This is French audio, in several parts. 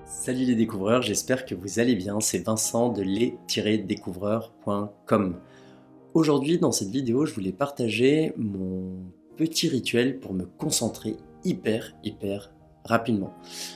Salut les découvreurs, j'espère que vous allez bien, c'est Vincent de les-découvreurs.com. Aujourd'hui dans cette vidéo je voulais partager mon petit rituel pour me concentrer hyper rapidement.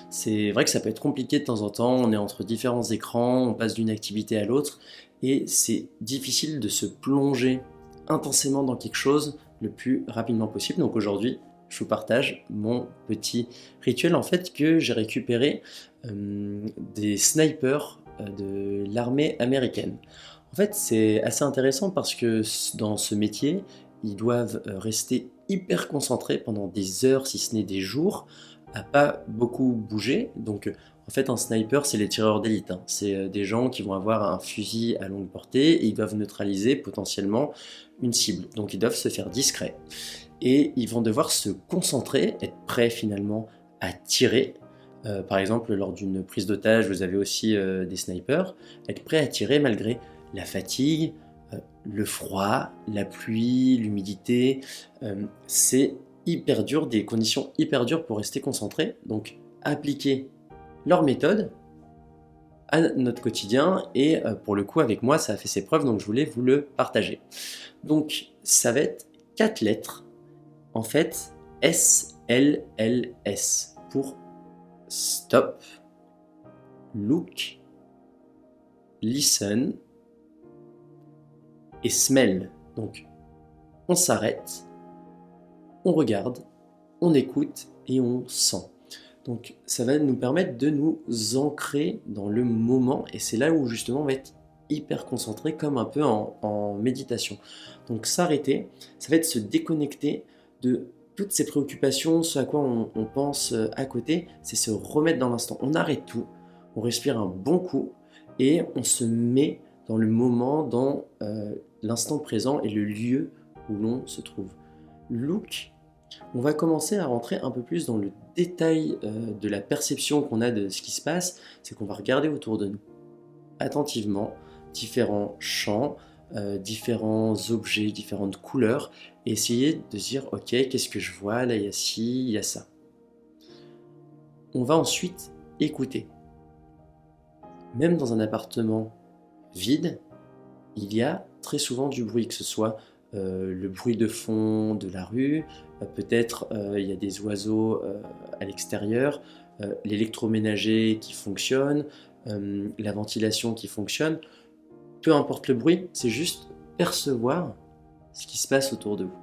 C'est vrai que ça peut être compliqué de temps en temps, on est entre différents écrans, on passe d'une activité à l'autre et c'est difficile de se plonger intensément dans quelque chose le plus rapidement possible. Donc aujourd'hui je vous partage mon petit rituel en fait que j'ai récupéré des snipers de l'armée américaine. En fait, c'est assez intéressant parce que dans ce métier, ils doivent rester hyper concentrés pendant des heures, si ce n'est des jours, à pas beaucoup bouger. Donc, en fait, un sniper, c'est les tireurs d'élite, hein. C'est des gens qui vont avoir un fusil à longue portée et ils doivent neutraliser potentiellement une cible. Donc, ils doivent se faire discrets. Et ils vont devoir se concentrer, être prêts finalement à tirer. Par exemple, lors d'une prise d'otage, vous avez aussi des snipers, être prêt à tirer malgré la fatigue, le froid, la pluie, l'humidité. C'est hyper dur, des conditions hyper dures pour rester concentré. Donc, appliquer leur méthode à notre quotidien et pour le coup, avec moi, ça a fait ses preuves, donc je voulais vous le partager. Donc, ça va être 4 lettres, en fait, SLLS pour Stop, Look, Listen et Smell. Donc, on s'arrête, on regarde, on écoute et on sent. Donc, ça va nous permettre de nous ancrer dans le moment et c'est là où justement on va être hyper concentré comme un peu en méditation. Donc, s'arrêter, ça va être se déconnecter de toutes ces préoccupations, ce à quoi on pense à côté, c'est se remettre dans l'instant. On arrête tout, on respire un bon coup et on se met dans le moment, dans l'instant présent et le lieu où l'on se trouve. Look, on va commencer à rentrer un peu plus dans le détail de la perception qu'on a de ce qui se passe, c'est qu'on va regarder autour de nous attentivement différents champs, différents objets, différentes couleurs, et essayer de se dire ok, qu'est-ce que je vois, là il y a ci, il y a ça. On va ensuite écouter. Même dans un appartement vide, il y a très souvent du bruit, que ce soit le bruit de fond de la rue, peut-être il y a des oiseaux à l'extérieur, l'électroménager qui fonctionne, la ventilation qui fonctionne. Peu importe le bruit, c'est juste percevoir ce qui se passe autour de vous.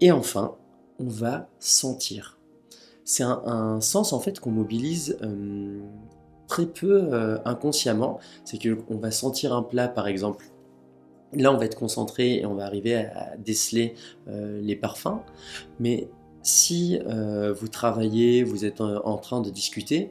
Et enfin, on va sentir. C'est un sens en fait qu'on mobilise très peu inconsciemment. C'est qu'on va sentir un plat par exemple. Là, on va être concentré et on va arriver à déceler les parfums. Mais si vous travaillez, vous êtes en train de discuter,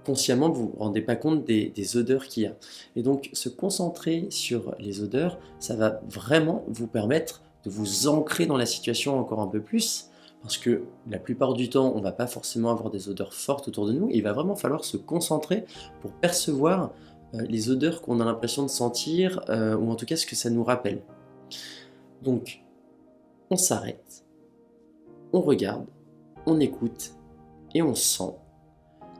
consciemment, vous ne vous rendez pas compte des odeurs qu'il y a. Et donc, se concentrer sur les odeurs, ça va vraiment vous permettre de vous ancrer dans la situation encore un peu plus, parce que la plupart du temps, on ne va pas forcément avoir des odeurs fortes autour de nous, et il va vraiment falloir se concentrer pour percevoir les odeurs qu'on a l'impression de sentir, ou en tout cas ce que ça nous rappelle. Donc, on s'arrête, on regarde, on écoute, et on sent.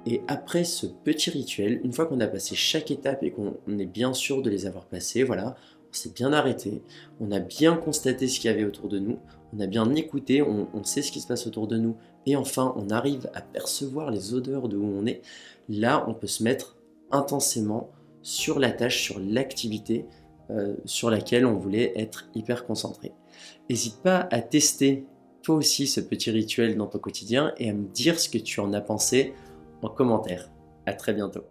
Et après ce petit rituel, une fois qu'on a passé chaque étape et qu'on est bien sûr de les avoir passées, voilà, on s'est bien arrêté, on a bien constaté ce qu'il y avait autour de nous, on a bien écouté, on sait ce qui se passe autour de nous, et enfin on arrive à percevoir les odeurs de où on est, là on peut se mettre intensément sur la tâche, sur l'activité sur laquelle on voulait être hyper concentré. N'hésite pas à tester toi aussi ce petit rituel dans ton quotidien et à me dire ce que tu en as pensé en commentaire. À très bientôt.